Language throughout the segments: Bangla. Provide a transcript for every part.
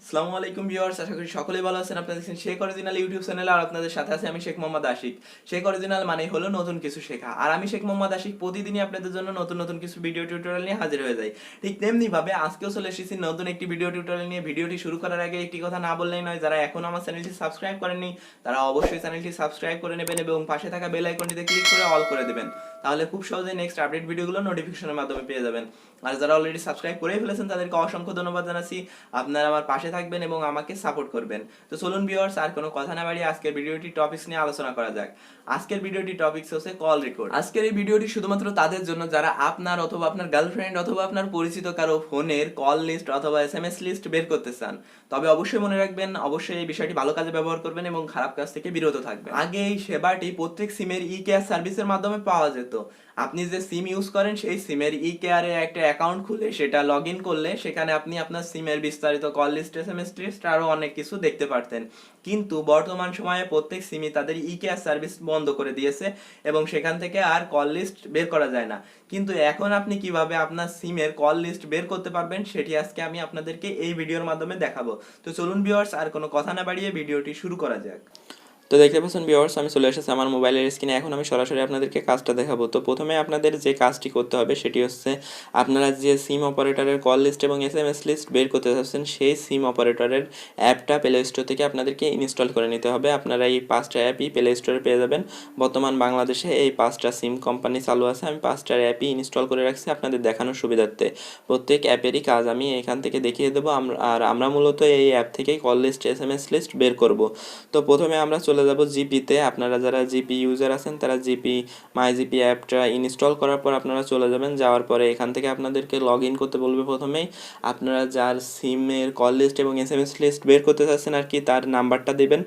আসসালামু আলাইকুম ভিউয়ার্স, আশা করি সকলেই ভালো আছেন। আপনারা দেখছেন শেখ অরিজিনাল ইউটিউব চ্যানেল, আর আপনাদের সাথে আছে আমি শেখ মোহাম্মদ আশিক। শেখ অরিজিনাল মানেই হলো নতুন কিছু শেখা, আর আমি শেখ মোহাম্মদ আশিক প্রতিদিনই আপনাদের জন্য নতুন নতুন কিছু ভিডিও টিউটোরিয়াল নিয়ে হাজির হয়ে যাই। ঠিক তেমনি ভাবে আজকেও চলে এসেছি নতুন একটি ভিডিও টিউটোরিয়াল নিয়ে। ভিডিওটি শুরু করার আগে একটি কথা না বললেই নয়, যারা এখনো আমার চ্যানেলটি সাবস্ক্রাইব করেননি তারা অবশ্যই চ্যানেলটি সাবস্ক্রাইব করে নেবেন এবং পাশে থাকা বেল আইকনটিতে ক্লিক করে অল করে দেবেন। তাহলে খুব সহজেই নেক্সট আপডেট ভিডিওগুলো নোটিফিকেশনের মাধ্যমে পেয়ে যাবেন। আর যারা অলরেডি সাবস্ক্রাইব করে ফেলেছেন তাদেরকে অসংখ্য ধন্যবাদ জানাচ্ছি। আপনারা আমার পাশে থাকবেন এবং আমাকে সাপোর্ট করবেন। তো চলুন ভিউয়ার্স, আর কোনো কথা না বাড়িয়ে আজকের ভিডিওটি টপিকস নিয়ে আলোচনা করা যাক। আজকের ভিডিওটি টপিকস হচ্ছে কল রেকর্ড। আজকের এই ভিডিওটি শুধুমাত্র তাদের জন্য যারা আপনার অথবা আপনার গার্লফ্রেন্ড অথবা আপনার পরিচিত কারো ফোনের কল লিস্ট অথবা এসএমএস লিস্ট বের করতে চান। তবে অবশ্যই মনে রাখবেন, অবশ্যই এই বিষয়টি ভালো কাজে ব্যবহার করবেন এবং খারাপ কাজ থেকে বিরত থাকবেন। আগে এই সেবাটি প্রত্যেক সিমের ই কেয়ার সার্ভিসের মাধ্যমে পাওয়া যেত। আপনি যে সিম ইউজ করেন সেই সিমের ই কেয়ারে একটা অ্যাকাউন্ট খুলে সেটা লগ ইন করলে সেখানে আপনি আপনার সিমের বিস্তারিত কল লিস্ট, এসএমএস লিস্ট আরো অনেক কিছু দেখতে পারতেন। কিন্তু বর্তমান সময়ে প্রত্যেক সিমই তাদের ই কেয়ার সার্ভিস বন্ধ করে দিয়েছে এবং সেখান থেকে আর কল লিস্ট বের করা যায় না। কিন্তু এখন আপনি কিভাবে আপনার সিমের কল লিস্ট বের করতে পারবেন সেটি আজকে আমি আপনাদেরকে এই ভিডিওর মাধ্যমে দেখাবো। তো চলুন ভিউয়ার্স, আর কোনো কথা না বাড়িয়ে ভিডিওটি শুরু করা যাক। তো দেখতে পাচ্ছেন ভিউয়ার্স, আমি চলে এসেছি আমার মোবাইলের স্ক্রিনে। এখন আমি সরাসরি আপনাদেরকে কাজটা দেখাবো। তো প্রথমে আপনাদের যে কাজটি করতে হবে সেটি হচ্ছে, আপনারা যে সিম অপারেটরের কল লিস্ট এবং এসএমএস লিস্ট বের করতে চাচ্ছেন সেই সিম অপারেটরের অ্যাপটা প্লে স্টোর থেকে আপনাদেরকে ইনস্টল করে নিতে হবে। আপনারা এই 5টা অ্যাপই প্লে স্টোরে পেয়ে যাবেন। বর্তমান বাংলাদেশে এই 5টা সিম কোম্পানি চালু আছে। আমি 5টার অ্যাপই ইনস্টল করে রাখছি আপনাদের দেখানোর সুবিধার্থে। প্রত্যেক অ্যাপেরই কাজ আমি এখান থেকে দেখিয়ে দেবো। আর আমরা মূলত এই অ্যাপ থেকেই কল লিস্ট, এসএমএস লিস্ট বের করব। তো প্রথমে আমরা চলে যাব জিপিতে। আপনারা যারা জিপি ইউজার আছেন তারা জিপি মাই জিপি অ্যাপটা ইনস্টল করার পর আপনারা চলে যাবেন। যাওয়ার পরে এখান থেকে আপনাদেরকে লগ ইন করতে বলবে। প্রথমেই আপনারা যার সিমের কল লিস্ট এবং এসএমএস লিস্ট বের করতে চাচ্ছেন আর কি, তার নাম্বারটা দেবেন।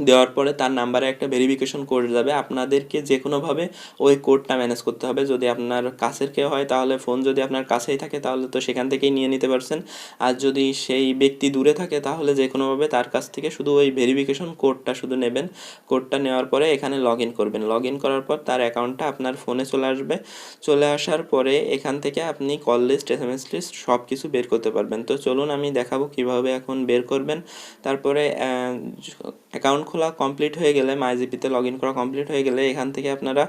দেওয়ার পরে তার নাম্বারে একটা ভেরিফিকেশন কোড যাবে। আপনাদেরকে যে কোনোভাবে ওই কোডটা ম্যানেজ করতে হবে। যদি আপনার কাছের কেউ হয় তাহলে ফোন যদি আপনার কাছেই থাকে তাহলে তো সেখান থেকেই নিয়ে নিতে পারছেন। আর যদি সেই ব্যক্তি দূরে থাকে তাহলে যে কোনোভাবে তার কাছ থেকে শুধু ওই ভেরিফিকেশন কোডটা শুধু নেবেন। কোডটা নেওয়ার পরে এখানে লগ ইন করবেন। লগ ইন করার পর তার অ্যাকাউন্টটা আপনার ফোনে চলে আসবে। চলে আসার পরে এখান থেকে আপনি কল লিস্ট, এসএমএস লিস্ট সব কিছু বের করতে পারবেন। তো চলুন আমি দেখাবো কিভাবে এখন বের করবেন। তারপরে অ্যাকাউন্ট খোলা কমপ্লিট হয়ে গেলে, মাইজিপিতে লগ ইন করা কমপ্লিট হয়ে গেলে এখান থেকে আপনারা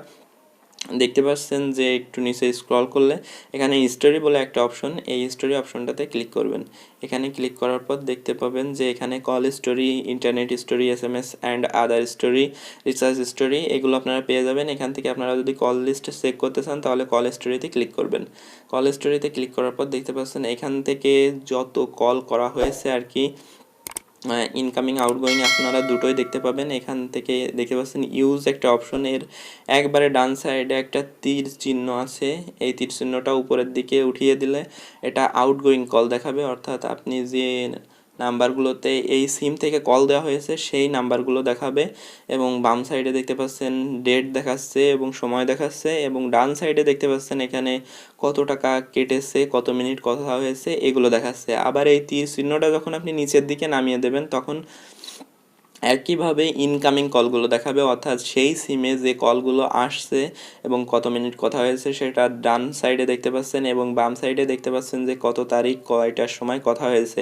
দেখতে পাচ্ছেন যে একটু নিচে স্ক্রল করলে এখানে হিস্টোরি বলে একটা অপশন, এই হিস্টোরি অপশনটাতে ক্লিক করবেন। এখানে ক্লিক করার পর দেখতে পাবেন যে এখানে call story, internet story, SMS and other story, recharge story এগুলো আপনারা পেয়ে যাবেন। এখান থেকে আপনারা যদি কল লিস্ট চেক করতে চান তাহলে কল স্টোরিতে ক্লিক করবেন। কল স্টোরিতে ক্লিক করার পর দেখতে পাচ্ছেন এখান থেকে যত কল করা হয়েছে আর কি, ইনকামিং আউটগোয়িং আপনারা দুটোই দেখতে পাবেন। এখান থেকে দেখতে পাচ্ছেন ইউজ একটা অপশন, এর একবারে ডান সাইডে একটা তীর চিহ্ন আছে। এই তীর চিহ্নটা উপরের দিকে উঠিয়ে দিলে এটা আউটগোয়িং কল দেখাবে, অর্থাৎ আপনি যে নাম্বারগুলোতে এই সিম থেকে কল দেওয়া হয়েছে সেই নাম্বারগুলো দেখাবে। এবং বাম সাইডে দেখতে পাচ্ছেন ডেট দেখাচ্ছে এবং সময় দেখাচ্ছে, এবং ডান সাইডে দেখতে পাচ্ছেন এখানে কত টাকা কেটেছে, কত মিনিট কথা হয়েছে এগুলো দেখাচ্ছে। আবার এই তীর চিহ্নটা যখন আপনি নিচের দিকে নামিয়ে দেবেন তখন একইভাবে ইনকামিং কলগুলো দেখাবে, অর্থাৎ সেই সিমে যে কলগুলো আসছে এবং কত মিনিট কথা হয়েছে সেটা ডান সাইডে দেখতে পাচ্ছেন, এবং বাম সাইডে দেখতে পাচ্ছেন যে কত তারিখ কয়টার সময় কথা হয়েছে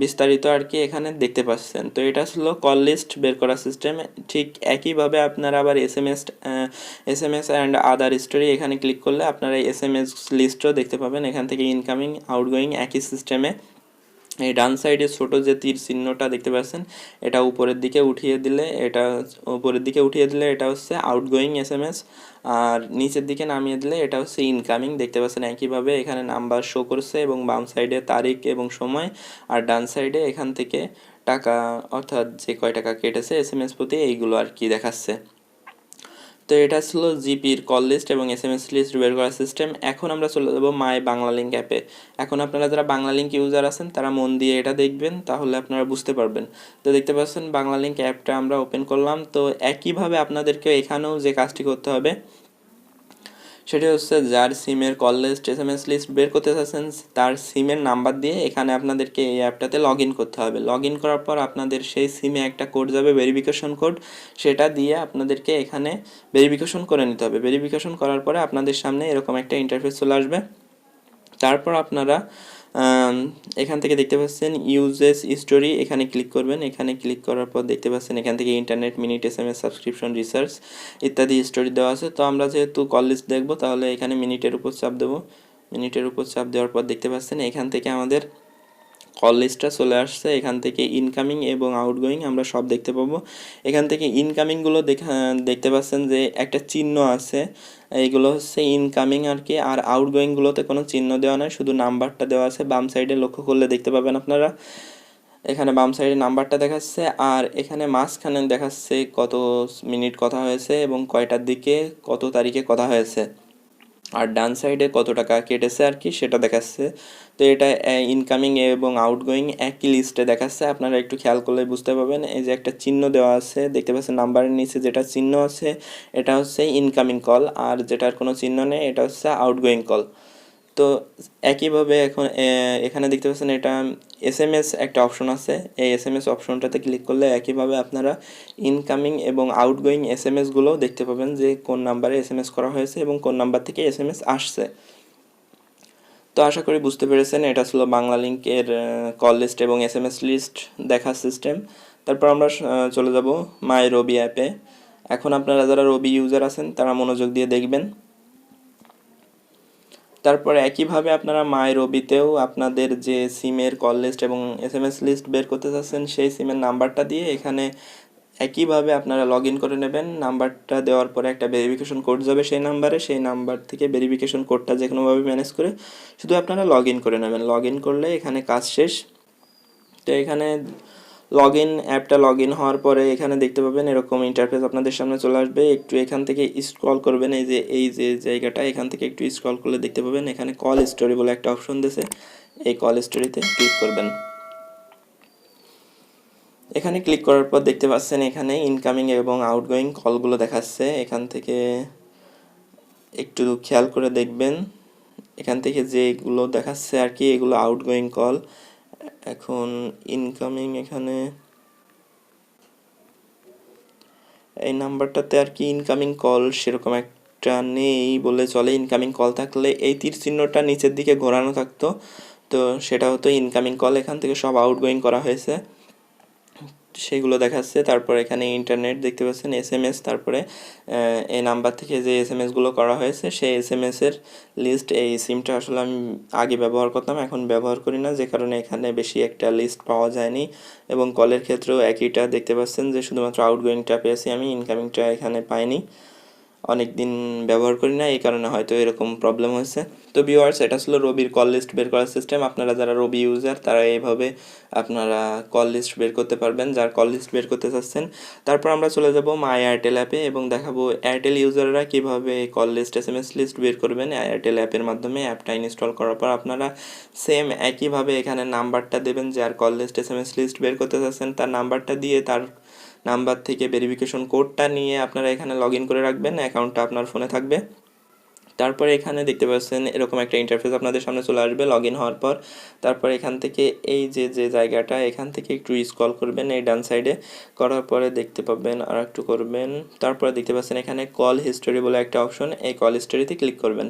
বিস্তারিত আর কি এখানে দেখতে পাচ্ছেন। তো এটা ছিল কল লিস্ট বের করার সিস্টেম। ঠিক একইভাবে আপনারা আবার এসএমএস অ্যান্ড আদার স্টোরি এখানে ক্লিক করলে আপনারা এসএমএস লিস্টও দেখতে পাবেন। এখান থেকে ইনকামিং, আউটগোয়িং একই সিস্টেমে। এই ডান সাইডে ছোট যে তীর চিহ্নটা দেখতে পাচ্ছেন এটা উপরের দিকে উঠিয়ে দিলে এটা হচ্ছে আউটগোয়িং এসএমএস, আর নিচের দিকে নামিয়ে দিলে এটা হচ্ছে ইনকামিং। দেখতে পাচ্ছেন একইভাবে এখানে নাম্বার শো করছে এবং বাম সাইডে তারিখ এবং সময়, আর ডান সাইডে এখান থেকে টাকা, অর্থাৎ যে কয় টাকা কেটেছে এসএমএস প্রতি এইগুলো আর কি দেখাচ্ছে। তো এটা ছিল জিপির কল লিস্ট এবং এসএমএস লিস্ট বের করার সিস্টেম। এখন আমরা চলে যাবো মাই বাংলা লিঙ্ক অ্যাপে। এখন আপনারা যারা বাংলা লিঙ্ক ইউজার আছেন তারা মন দিয়ে এটা দেখবেন, তাহলে আপনারা বুঝতে পারবেন। তো দেখতে পাচ্ছেন বাংলা লিঙ্ক অ্যাপটা আমরা ওপেন করলাম। তো একইভাবে আপনাদেরকে এখানেও যে কাজটি করতে হবে সেটি হচ্ছে, যার সিমের কল লিস্ট, এসএমএস লিস্ট বের করতে চাচ্ছেন তার সিমের নাম্বার দিয়ে এখানে আপনাদেরকে এই অ্যাপটাতে লগ ইন করতে হবে। লগ ইন করার পর আপনাদের সেই সিমে একটা কোড যাবে, ভেরিফিকেশন কোড, সেটা দিয়ে আপনাদেরকে এখানে ভেরিফিকেশন করে নিতে হবে। ভেরিফিকেশন করার পরে আপনাদের সামনে এরকম একটা ইন্টারফেস চলে আসবে। তারপর আপনারা এখান থেকে দেখতে পাচ্ছেন ইউজেস স্টোরি, এখানে ক্লিক করবেন। এখানে ক্লিক করার পর দেখতে পাচ্ছেন এখান থেকে internet, minute, SMS, subscription, research ইত্যাদি স্টোরি দেওয়া আছে। তো আমরা যেহেতু কল লিস্ট দেখবো তাহলে এখানে মিনিটের উপর চাপ দেবো। মিনিটের উপর চাপ দেওয়ার পর দেখতে পাচ্ছেন এখান থেকে আমাদের কল লিস্টটা চলে আসছে। এখান থেকে ইনকামিং এবং আউটগোয়িং আমরা সব দেখতে পাবো। এখান থেকে ইনকামিংগুলো দেখতে পাচ্ছেন যে একটা চিহ্ন আছে, এইগুলো হচ্ছে ইনকামিং আর কি। আর আউটগোয়িংগুলোতে কোনো চিহ্ন দেওয়া নয়, শুধু নাম্বারটা দেওয়া আছে। বাম সাইডে লক্ষ্য করলে দেখতে পাবেন আপনারা, এখানে বাম সাইডে নাম্বারটা দেখাচ্ছে, আর এখানে মাঝখানে দেখাচ্ছে কত মিনিট কথা হয়েছে এবং কয়টার দিকে কত তারিখে কথা হয়েছে, আর ডান সাইডে কত টাকা কেটেছে আর কি সেটা দেখাচ্ছে। তো এটা ইনকামিং এবং আউটগোয়িং একই লিস্টে দেখাচ্ছে, আপনারা একটু খেয়াল করলে বুঝতে পারবেন। এই যে একটা চিহ্ন দেওয়া আছে দেখতে পাচ্ছেন, নাম্বারের নিচে যেটা চিহ্ন আছে এটা হচ্ছে ইনকামিং কল, আর যেটার কোনো চিহ্ন নেই এটা হচ্ছে আউটগোয়িং কল। তো একইভাবে এখন এখানে দেখতে পাচ্ছেন এটা SMS একটা অপশন আছে, এই SMS অপশনটাতে ক্লিক করলে একইভাবে আপনারা ইনকামিং এবং আউটগোয়িং SMSগুলোও দেখতে পাবেন যে কোন নাম্বারে SMS করা হয়েছে এবং কোন নাম্বার থেকে SMS আসছে। তো আশা করি বুঝতে পেরেছেন, এটা ছিল বাংলা লিঙ্কের কল লিস্ট এবং SMS লিস্ট দেখার সিস্টেম। তারপর আমরা চলে যাব মাই রবি অ্যাপে। এখন আপনারা যারা রবি ইউজার আছেন তারা মনোযোগ দিয়ে দেখবেন। তারপরে একইভাবে আপনারা মাই রবিতেও আপনাদের যে সিমের কল লিস্ট এবং SMS লিস্ট বের করতে চাচ্ছেন সেই সিমের নাম্বারটা দিয়ে এখানে একইভাবে আপনারা লগ ইন করে নেবেন। নাম্বারটা দেওয়ার পরে একটা ভেরিফিকেশন কোড যাবে সেই নাম্বারে, সেই নাম্বার থেকে ভেরিফিকেশন কোডটা যে কোনোভাবে ম্যানেজ করে শুধু আপনারা লগ ইন করে নেবেন। লগ ইন করলে এখানে কাজ শেষ। তো এখানে অ্যাপটা লগ ইন হওয়ার পরে এখানে দেখতে পাবেন এরকম ইন্টারফেস আপনাদের সামনে চলে আসবে। একটু এখান থেকে স্ক্রল করবেন, এই যে জায়গাটা এখান থেকে একটু স্ক্রল করলে দেখতে পাবেন এখানে কল স্টোরি বলে একটা অপশন দিয়েছে, এই কল স্টোরিতে ক্লিক করবেন। এখানে ক্লিক করার পর দেখতে পাচ্ছেন এখানে ইনকামিং এবং আউটগোয়িং কলগুলো দেখাচ্ছে। এখান থেকে একটু খেয়াল করে দেখবেন, এখান থেকে যেগুলো দেখাচ্ছে আর কি এগুলো আউটগোয়িং কল। এখন ইনকামিং, এখানে এই নাম্বারটাতে আর কি ইনকামিং কল সেরকম একটা নেই বলে চলে। ইনকামিং কল থাকলে এই তীর চিহ্নটা নিচের দিকে ঘোরানো থাকতো, তো সেটা হতো ইনকামিং কল। এখান থেকে সব আউটগোয়িং করা হয়েছে সেগুলো দেখাচ্ছে। তারপর এখানে ইন্টারনেট দেখতে পাচ্ছেন, SMS, তারপরে এই নাম্বার থেকে যে SMSগুলো করা হয়েছে সেই SMSের লিস্ট। এই সিমটা আসলে আমি আগে ব্যবহার করতাম, এখন ব্যবহার করি না, যে কারণে এখানে বেশি একটা লিস্ট পাওয়া যায়নি। এবং কলের ক্ষেত্রেও একইটা দেখতে পাচ্ছেন যে শুধুমাত্র আউটগোয়িংটা পেয়েছি আমি, ইনকামিংটা এখানে পাইনি। অনেক দিন ব্যবহার করি না, এই কারণে হয়তো এরকম প্রবলেম হয়েছে। তো ভিউয়ার্স, এটা ছিল রবির কল লিস্ট বের করার সিস্টেম। আপনারা যারা রবি ইউজার তারা এইভাবে আপনারা কল লিস্ট বের করতে পারবেন, যার কল লিস্ট বের করতে চাচ্ছেন। তারপর আমরা চলে যাব মাই এয়ারটেল অ্যাপে এবং দেখাবো এয়ারটেল ইউজাররা কীভাবে কল লিস্ট SMS লিস্ট বের করবেন এয়ারটেল অ্যাপের মাধ্যমে। অ্যাপটা ইনস্টল করার পর আপনারা সেম একইভাবে এখানে নাম্বারটা দেবেন, যার কল লিস্ট SMS লিস্ট বের করতে চাচ্ছেন তার নাম্বারটা দিয়ে তার নাম্বার থেকে ভেরিফিকেশন কোডটা নিয়ে আপনারা এখানে লগ ইন করে রাখবেন, অ্যাকাউন্টটা আপনার ফোনে থাকবে। তারপরে এখানে দেখতে পাচ্ছেন এরকম একটা ইন্টারফেস আপনাদের সামনে চলে আসবে লগ ইন হওয়ার পর। তারপর এখান থেকে এই যে জায়গাটা এখান থেকে একটু স্ক্রল করবেন এই ডান সাইডে, করার পরে দেখতে পাবেন আর একটু করবেন, তারপরে দেখতে পাচ্ছেন এখানে কল হিস্টোরি বলে একটা অপশন, এই কল হিস্টোরিতে ক্লিক করবেন।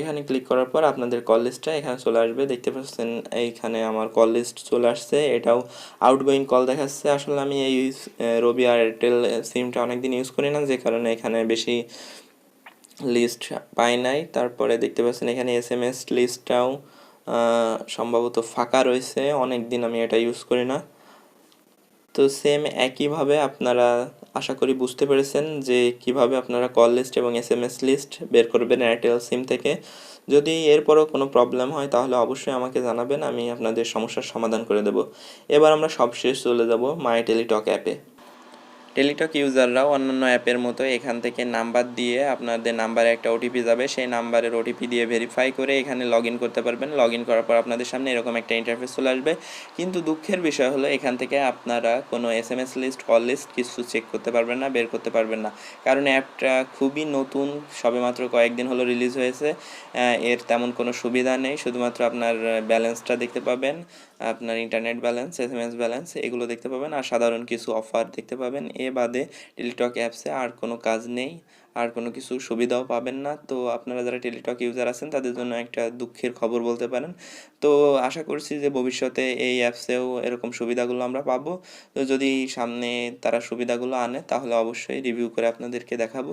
এখানে ক্লিক করার পর আপনাদের কল লিস্টটা এখানে চলে আসবে। দেখতে পাচ্ছেন এইখানে আমার কল লিস্ট চলে আসছে, এটাও আউটগোয়িং কল দেখাচ্ছে। আসলে আমি এই রবি আর এয়ারটেল সিমটা অনেকদিন ইউজ করি না, যে কারণে এখানে বেশি লিস্ট পাই নাই। তারপরে দেখতে পাচ্ছেন এখানে SMS লিস্টটাও সম্ভবত ফাঁকা রয়েছে, অনেক দিন আমি এটা ইউজ করি না। তো সেম একইভাবে আপনারা আশা করি বুঝতে পেরেছেন যে কিভাবে আপনারা কল লিস্ট এবং SMS লিস্ট বের করবেন এয়ারটেল সিম থেকে। যদি এরপরও কোনো প্রবলেম হয় তাহলে অবশ্যই আমাকে জানাবেন, আমি আপনাদের সমস্যার সমাধান করে দেব। এবার আমরা সবশেষ চলে যাব মাই টেলিটক অ্যাপে। টেলিটক ইউজাররাও অন্যান্য অ্যাপের মতো এখান থেকে নাম্বার দিয়ে আপনাদের নাম্বারে একটা OTP যাবে, সেই নাম্বারের OTP দিয়ে ভেরিফাই করে এখানে লগ ইন করতে পারবেন। লগ ইন করার পর আপনাদের সামনে এরকম একটা ইন্টারফেস চলে আসবে। কিন্তু দুঃখের বিষয় হলো এখান থেকে আপনারা কোনো SMS লিস্ট, কল লিস্ট কিছু চেক করতে পারবেন না, বের করতে পারবেন না, কারণ অ্যাপটা খুবই নতুন, সবেমাত্র কয়েকদিন হলো রিলিজ হয়েছে। এর তেমন কোনো সুবিধা নেই, শুধুমাত্র আপনার ব্যালেন্সটা দেখতে পাবেন, আপনার ইন্টারনেট ব্যালেন্স, SMS ব্যালেন্স এগুলো দেখতে পাবেন, আর সাধারণ কিছু অফার দেখতে পাবেন। এ বাদে টেলিটক অ্যাপসে আর কোনো কাজ নেই, আর কোনো কিছু সুবিধাও পাবেন না। তো আপনারা যারা টেলিটক ইউজার আছেন তাদের জন্য একটা দুঃখের খবর বলতে পারেন। তো আশা করছি যে ভবিষ্যতে এই অ্যাপসেও এরকম সুবিধাগুলো আমরা পাবো। তো যদি সামনে তারা সুবিধাগুলো আনে তাহলে অবশ্যই রিভিউ করে আপনাদেরকে দেখাবো।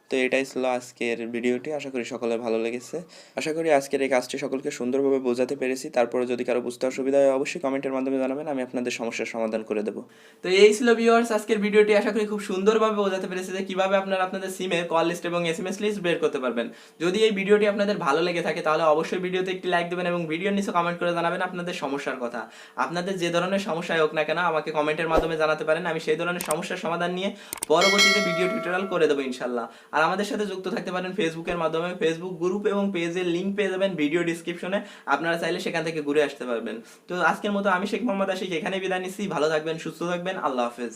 তো এটাই ছিল আজকের ভিডিওটি, আশা করি সকলের ভালো লেগেছে। আশা করি আজকের এই কাজটি সকলকে সুন্দরভাবে বোঝাতে পেরেছি। তারপরে যদি কারো বুঝতে অসুবিধা হয় অবশ্যই কমেন্টের মাধ্যমে জানাবেন, আমি আপনাদের সমস্যার সমাধান করে দেবো। তো এই ছিল ভিউয়ার্স আজকের ভিডিওটি, আশা করি খুব সুন্দরভাবে বোঝাতে পেরেছি যে কিভাবে আপনারা আপনাদের সিমে কল লিস্ট এবং এসএমএস লিস্ট বের করতে পারবেন। যদি এই ভিডিওটি আপনাদের ভালো লেগে থাকে তাহলে অবশ্যই ভিডিওতে একটি লাইক দেবেন এবং ভিডিওর নিচে কমেন্ট করে জানাবেন আপনাদের সমস্যার কথা। আপনাদের যে ধরনের সমস্যাই হোক না কেন আমাকে কমেন্টের মাধ্যমে জানাতে পারেন, আমি সেই ধরনের সমস্যার সমাধান নিয়ে পরবর্তীতে ভিডিও টিউটোরিয়াল করে দেবো ইনশাল্লাহ। আর আমাদের সাথে যুক্ত থাকতে পারেন ফেসবুকের মাধ্যমে, ফেসবুক গ্রুপ এবং পেজের লিঙ্ক পেয়ে যাবেন ভিডিও ডিসক্রিপশনে, আপনারা চাইলে সেখান থেকে ঘুরে আসতে পারবেন। তো আজকের মতো আমি শেখ মোহাম্মদ আশিক এখানে বিদায় নিচ্ছি। ভালো থাকবেন, সুস্থ থাকবেন, আল্লাহ হাফেজ।